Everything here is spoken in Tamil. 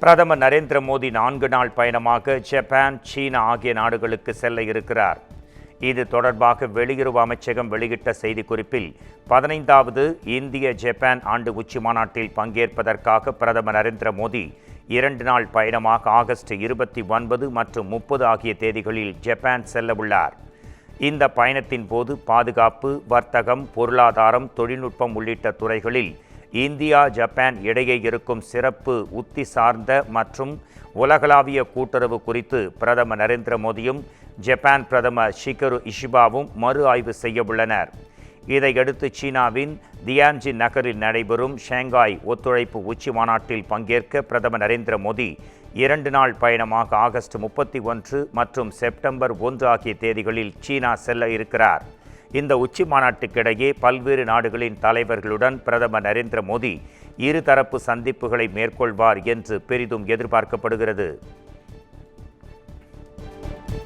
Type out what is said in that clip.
பிரதமர் நரேந்திர மோடி 4 நாள் பயணமாக ஜப்பான், சீனா ஆகிய நாடுகளுக்கு செல்ல இருக்கிறார். இது தொடர்பாக வெளியுறவு அமைச்சகம் வெளியிட்ட செய்திக்குறிப்பில் 15வது இந்திய ஜப்பான் ஆண்டு உச்சி மாநாட்டில் பங்கேற்பதற்காக பிரதமர் நரேந்திர மோடி 2 நாள் பயணமாக ஆகஸ்ட் 29 மற்றும் 30 ஆகிய தேதிகளில் ஜப்பான் செல்ல உள்ளார். இந்த பயணத்தின் போது பாதுகாப்பு, வர்த்தகம், பொருளாதாரம், தொழில்நுட்பம் உள்ளிட்ட துறைகளில் இந்தியா, ஜப்பான் இடையே இருக்கும் சிறப்பு உத்தி சார்ந்த மற்றும் உலகளாவிய கூட்டுறவு குறித்து பிரதமர் நரேந்திர மோடியும் ஜப்பான் பிரதமர் ஷிகரு இஷிபாவும் மறு ஆய்வு செய்ய உள்ளனர். இதையடுத்து சீனாவின் தியான்ஜின் நகரில் நடைபெறும் ஷாங்காய் ஒத்துழைப்பு உச்சி மாநாட்டில் பங்கேற்க பிரதமர் நரேந்திர மோடி 2 நாள் பயணமாக ஆகஸ்ட் 31 மற்றும் செப்டம்பர் 1 ஆகிய தேதிகளில் சீனா செல்ல இருக்கிறார். இந்த உச்சி மாநாட்டுக்கிடையே பல்வேறு நாடுகளின் தலைவர்களுடன் பிரதமர் நரேந்திர மோடி இருதரப்பு சந்திப்புகளை மேற்கொள்வார் என்று பெரிதும் எதிர்பார்க்கப்படுகிறது.